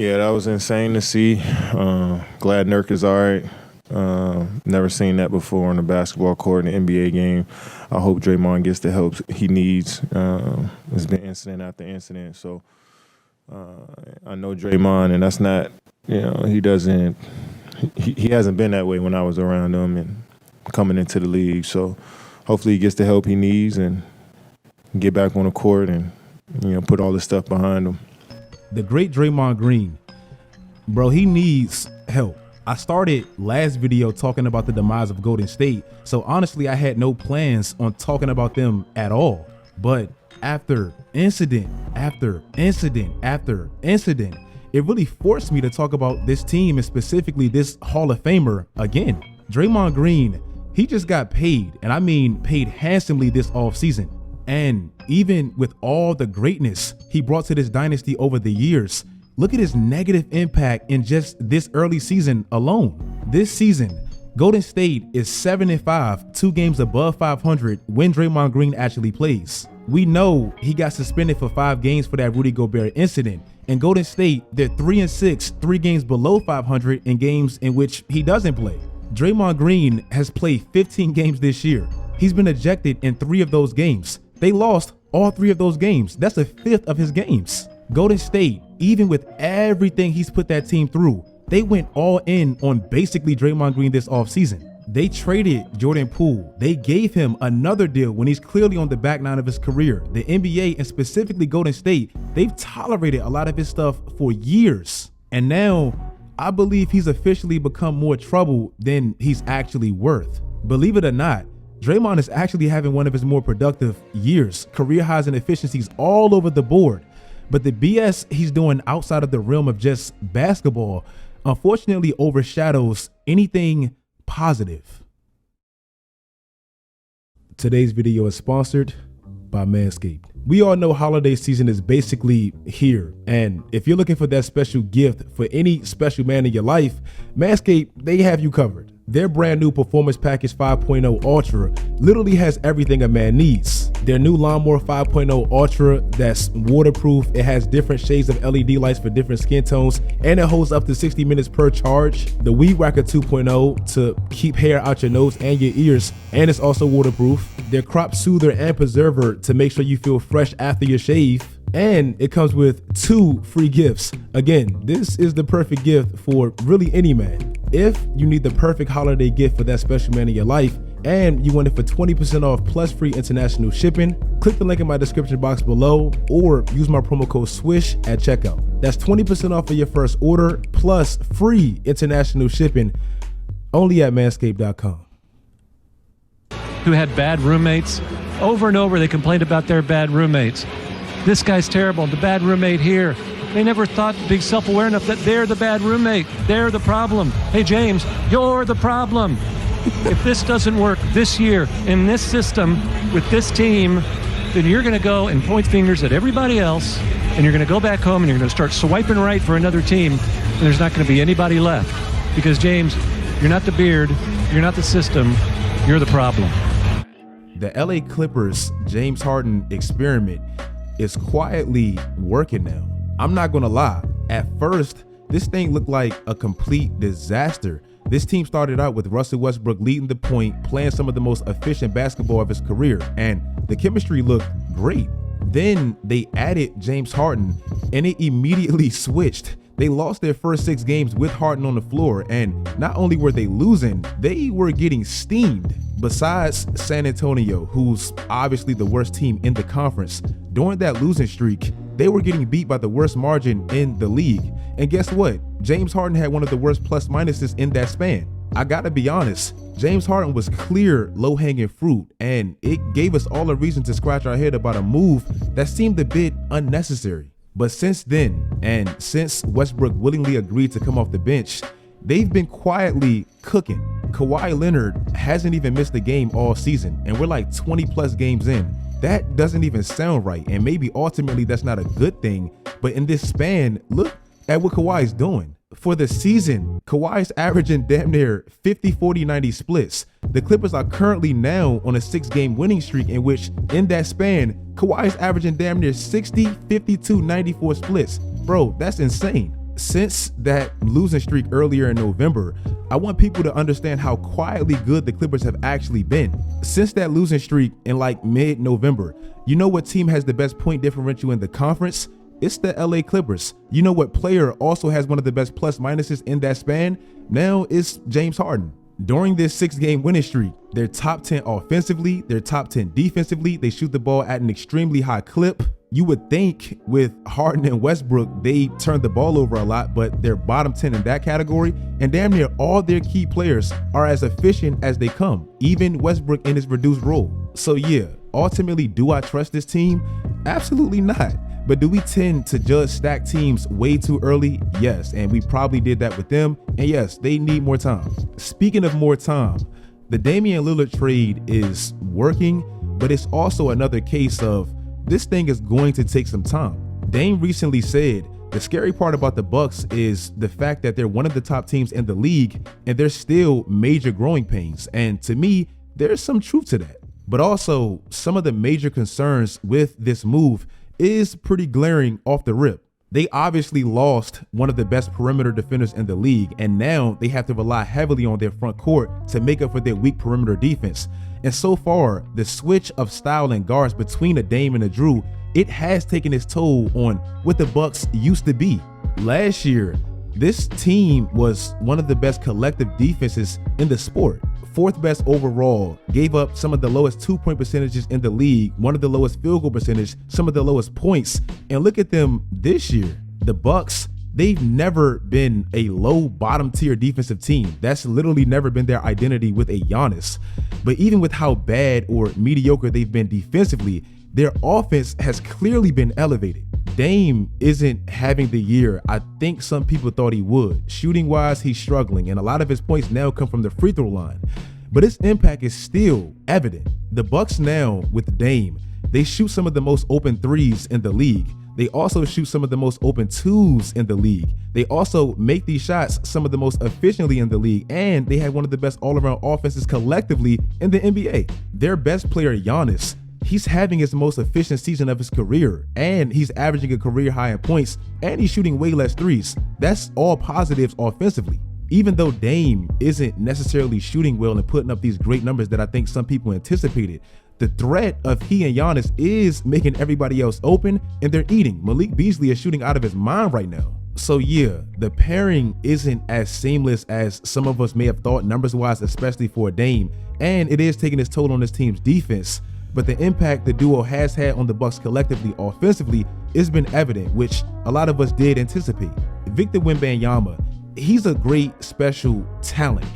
Yeah, that was insane to see. Glad Nurk is all right. Never seen that before on the basketball court in the NBA game. I hope Draymond gets the help he needs. It's been incident after incident, so I know Draymond, and that's not, he doesn't. He hasn't been that way when I was around him and coming into the league. So hopefully he gets the help he needs and get back on the court and put all this stuff behind him. The great Draymond Green, bro, he needs help. I started last video talking about the demise of Golden State, so honestly I had no plans on talking about them at all. But after incident after incident after incident, it really forced me to talk about this team and specifically this Hall of Famer again. Draymond Green, he just got paid, and I mean paid handsomely this offseason. And even with all the greatness he brought to this dynasty over the years, look at his negative impact in just this early season alone. This season, Golden State is 7-5, 2 games above 500 when Draymond Green actually plays. We know he got suspended for 5 games for that Rudy Gobert incident. And Golden State, they're 3-6, 3 games below 500 in games in which he doesn't play. Draymond Green has played 15 games this year. He's been ejected in 3 of those games. They lost all 3 of those games. That's a fifth of his games. Golden State, even with everything he's put that team through, they went all in on basically Draymond Green this offseason. They traded Jordan Poole. They gave him another deal when he's clearly on the back nine of his career. The NBA and specifically Golden State, they've tolerated a lot of his stuff for years. And now I believe he's officially become more trouble than he's actually worth. Believe it or not, Draymond is actually having one of his more productive years, career highs and efficiencies all over the board. But the BS he's doing outside of the realm of just basketball, unfortunately overshadows anything positive. Today's video is sponsored by Manscaped. We all know holiday season is basically here, and if you're looking for that special gift for any special man in your life, Manscaped, they have you covered. Their brand new Performance Package 5.0 Ultra literally has everything a man needs. Their new Lawnmower 5.0 Ultra that's waterproof, it has different shades of LED lights for different skin tones, and it holds up to 60 minutes per charge. The Weed Whacker 2.0 to keep hair out your nose and your ears, and it's also waterproof. Their Crop Soother and Preserver to make sure you feel fresh after your shave. And it comes with 2 free gifts. Again, this is the perfect gift for really any man. If you need the perfect holiday gift for that special man in your life and you want it for 20% off plus free international shipping, click the link in my description box below or use my promo code SWISH at checkout. That's 20% off of your first order plus free international shipping only at manscaped.com. Who had bad roommates. Over and over they complained about their bad roommates. This guy's terrible, the bad roommate here. They never thought to be self-aware enough that they're the bad roommate. They're the problem. Hey, James, you're the problem. If this doesn't work this year in this system with this team, then you're going to go and point fingers at everybody else, and you're going to go back home and you're going to start swiping right for another team, and there's not going to be anybody left. Because, James, you're not the beard, you're not the system, you're the problem. The LA Clippers James Harden experiment is quietly working now. I'm not gonna lie, at first, this thing looked like a complete disaster. This team started out with Russell Westbrook leading the point, playing some of the most efficient basketball of his career, and the chemistry looked great. Then they added James Harden, and it immediately switched. They lost their first 6 games with Harden on the floor, and not only were they losing, they were getting steamed. Besides San Antonio, who's obviously the worst team in the conference, during that losing streak, they were getting beat by the worst margin in the league. And guess what? James Harden had one of the worst plus minuses in that span. I gotta be honest, James Harden was clear low-hanging fruit, and it gave us all a reason to scratch our head about a move that seemed a bit unnecessary. But since then, and since Westbrook willingly agreed to come off the bench, they've been quietly cooking. Kawhi Leonard hasn't even missed a game all season, and we're like 20 plus games in. That doesn't even sound right, and maybe ultimately that's not a good thing, but in this span, look at what Kawhi's doing. For the season, Kawhi's averaging damn near 50, 40, 90 splits. The Clippers are currently now on a 6-game winning streak in which, in that span, Kawhi's averaging damn near 60, 52, 94 splits. Bro, that's insane. since that losing streak earlier in November, I want people to understand how quietly good the Clippers have actually been. Since that losing streak in like mid-November, you know what team has the best point differential in the conference? It's the LA Clippers. You know what player also has one of the best plus minuses in that span? Now it's James Harden. During this 6-game winning streak, they're top 10 offensively, they're top 10 defensively, they shoot the ball at an extremely high clip. You would think with Harden and Westbrook, they turn the ball over a lot, but they're bottom 10 in that category, and damn near all their key players are as efficient as they come, even Westbrook in his reduced role. So yeah, ultimately, do I trust this team? Absolutely not. But do we tend to judge stacked teams way too early? Yes, and we probably did that with them. And yes, they need more time. Speaking of more time, the Damian Lillard trade is working, but it's also another case of this thing is going to take some time. Dame recently said the scary part about the Bucks is the fact that they're one of the top teams in the league and there's still major growing pains. And to me, there's some truth to that. But also, some of the major concerns with this move is pretty glaring off the rip. They obviously lost one of the best perimeter defenders in the league, and now they have to rely heavily on their front court to make up for their weak perimeter defense. And so far, the switch of style and guards between a Dame and a Drew, it has taken its toll on what the Bucks used to be. Last year, this team was one of the best collective defenses in the sport. 4th best overall, gave up some of the lowest 2-point percentages in the league, one of the lowest field goal percentage, some of the lowest points. And look at them this year. The Bucks, they've never been a low bottom tier defensive team. That's literally never been their identity with a Giannis. But even with how bad or mediocre they've been defensively, their offense has clearly been elevated. Dame isn't having the year I think some people thought he would. Shooting wise, he's struggling, and a lot of his points now come from the free throw line. But his impact is still evident. The Bucks now with Dame, they shoot some of the most open threes in the league. They also shoot some of the most open twos in the league. They also make these shots some of the most efficiently in the league, and they have one of the best all-around offenses collectively in the NBA. Their best player, Giannis, he's having his most efficient season of his career, and he's averaging a career high in points, and he's shooting way less threes. That's all positives offensively. Even though Dame isn't necessarily shooting well and putting up these great numbers that I think some people anticipated, the threat of he and Giannis is making everybody else open, and they're eating. Malik Beasley is shooting out of his mind right now. So yeah, the pairing isn't as seamless as some of us may have thought numbers-wise, especially for Dame, and it is taking its toll on this team's defense. But the impact the duo has had on the Bucks collectively offensively has been evident, which a lot of us did anticipate. Victor Wembanyama, he's a great special talent,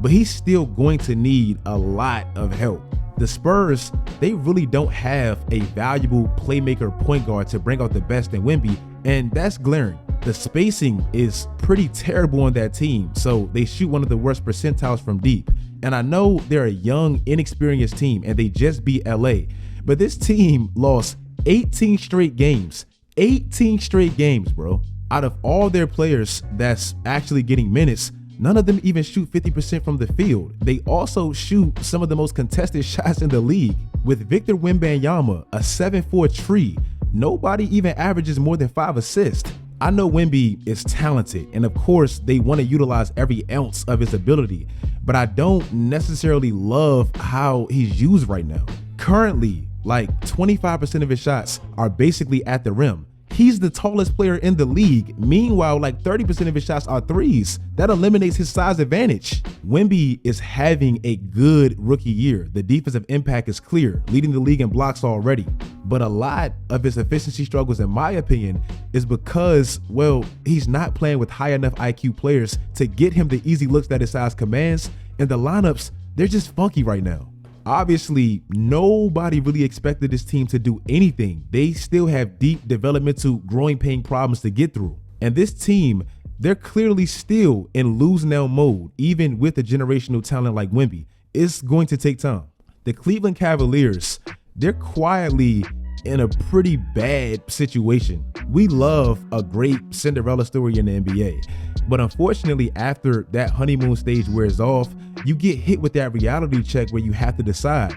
but he's still going to need a lot of help. The Spurs, they really don't have a valuable playmaker point guard to bring out the best in Wemby, and that's glaring. The spacing is pretty terrible on that team, so they shoot one of the worst percentiles from deep. And I know they're a young, inexperienced team and they just beat LA, but this team lost 18 straight games. 18 straight games, bro. Out of all their players that's actually getting minutes, none of them even shoot 50% from the field. They also shoot some of the most contested shots in the league. With Victor Wembanyama, a 7'4" tree, nobody even averages more than 5 assists. I know Wemby is talented, and of course they want to utilize every ounce of his ability, but I don't necessarily love how he's used right now. Currently, like 25% of his shots are basically at the rim. He's the tallest player in the league. Meanwhile, like 30% of his shots are threes. That eliminates his size advantage. Wemby is having a good rookie year. The defensive impact is clear, leading the league in blocks already. But a lot of his efficiency struggles, in my opinion, is because, well, he's not playing with high enough IQ players to get him the easy looks that his size commands. And the lineups, they're just funky right now. Obviously, nobody really expected this team to do anything. They still have deep developmental growing pain problems to get through. And this team, they're clearly still in lose now mode, even with a generational talent like Wemby. It's going to take time. The Cleveland Cavaliers, they're quietly in a pretty bad situation. We love a great Cinderella story in the NBA, but unfortunately, after that honeymoon stage wears off, you get hit with that reality check where you have to decide,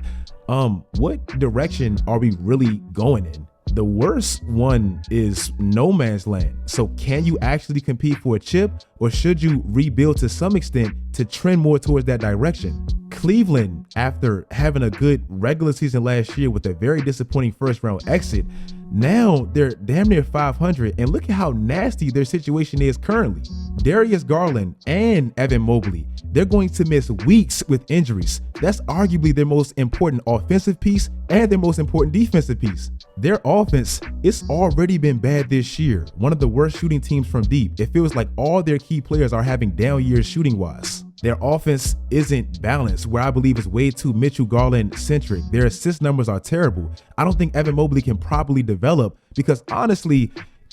what direction are we really going in? The worst one is no man's land. So can you actually compete for a chip, or should you rebuild to some extent to trend more towards that direction? Cleveland, after having a good regular season last year with a very disappointing first round exit, now they're damn near 500, and look at how nasty their situation is currently. Darius Garland and Evan Mobley, they're going to miss weeks with injuries. That's arguably their most important offensive piece and their most important defensive piece. Their offense, it's already been bad this year. One of the worst shooting teams from deep. It feels like all their key players are having down years shooting wise. Their offense isn't balanced, where I believe it's way too Mitchell Garland centric. Their assist numbers are terrible. I don't think Evan Mobley can properly develop because honestly,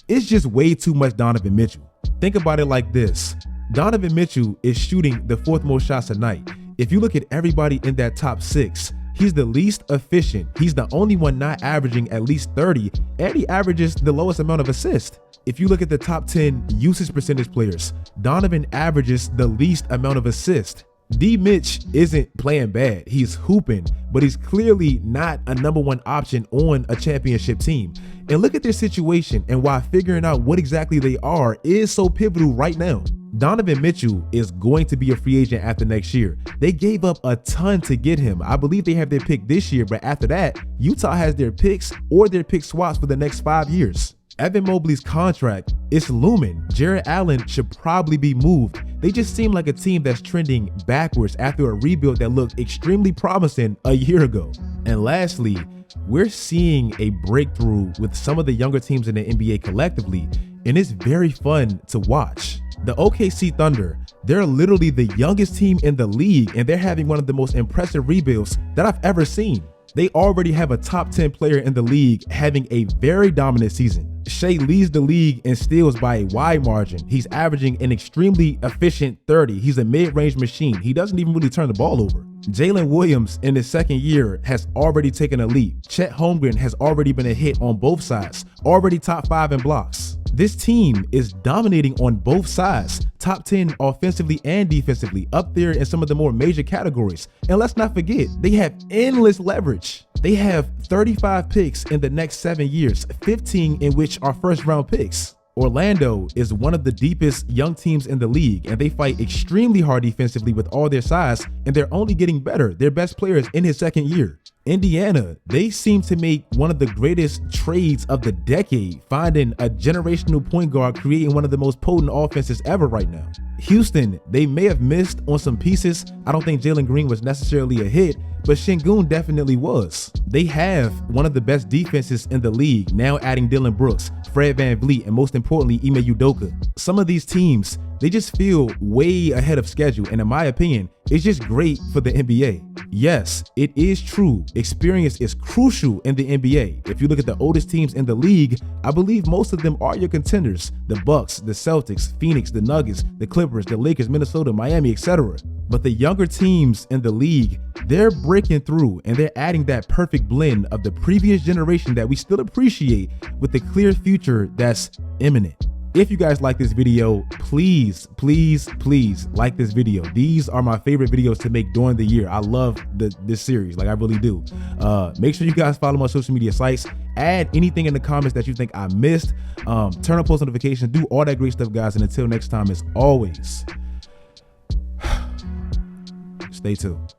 it's just way too much Donovan Mitchell. Think about it like this. Donovan Mitchell is shooting the 4th most shots a night. If you look at everybody in that top 6, he's the least efficient. He's the only one not averaging at least 30, and he averages the lowest amount of assists. If you look at the top 10 usage percentage players, Donovan averages the least amount of assists. D. Mitch isn't playing bad. He's hooping, but he's clearly not a #1 option on a championship team. And look at their situation and why figuring out what exactly they are is so pivotal right now. Donovan Mitchell is going to be a free agent after next year. They gave up a ton to get him. I believe they have their pick this year, but after that, Utah has their picks or their pick swaps for the next 5 years. Evan Mobley's contract is looming. Jarrett Allen should probably be moved. They just seem like a team that's trending backwards after a rebuild that looked extremely promising a year ago. And lastly, we're seeing a breakthrough with some of the younger teams in the NBA collectively, and it's very fun to watch. The OKC Thunder, they're literally the youngest team in the league, and they're having one of the most impressive rebuilds that I've ever seen. They already have a top 10 player in the league having a very dominant season. Shea leads the league in steals by a wide margin. He's averaging an extremely efficient 30. He's a mid-range machine. He doesn't even really turn the ball over. Jalen Williams in his second year has already taken a leap. Chet Holmgren has already been a hit on both sides, already top 5 in blocks. This team is dominating on both sides, top 10 offensively and defensively, up there in some of the more major categories. And let's not forget, they have endless leverage. They have 35 picks in the next 7 years, 15 in which are first round picks. Orlando is one of the deepest young teams in the league, and they fight extremely hard defensively with all their size, and they're only getting better. Their best player is in his second year. Indiana, they seem to make one of the greatest trades of the decade, finding a generational point guard, creating one of the most potent offenses ever right now. Houston, they may have missed on some pieces. I don't think Jalen Green was necessarily a hit, but Şengün definitely was. They have one of the best defenses in the league, now adding Dylan Brooks, Fred VanVleet, and most importantly, Ime Udoka. Some of these teams, they just feel way ahead of schedule, and in my opinion, it's just great for the NBA. Yes, it is true. Experience is crucial in the NBA. If you look at the oldest teams in the league, I believe most of them are your contenders. The Bucks, the Celtics, Phoenix, the Nuggets, the Clippers, the Lakers, Minnesota, Miami, etc. But the younger teams in the league, they're breaking through, and they're adding that perfect blend of the previous generation that we still appreciate with the clear future that's imminent. If you guys like this video, please like this video. These are my favorite videos to make during the year. I love this series, like I really do. Make sure you guys follow my social media sites. Add anything in the comments that you think I missed. Turn on post notifications. Do all that great stuff, guys. And until next time, as always, stay tuned.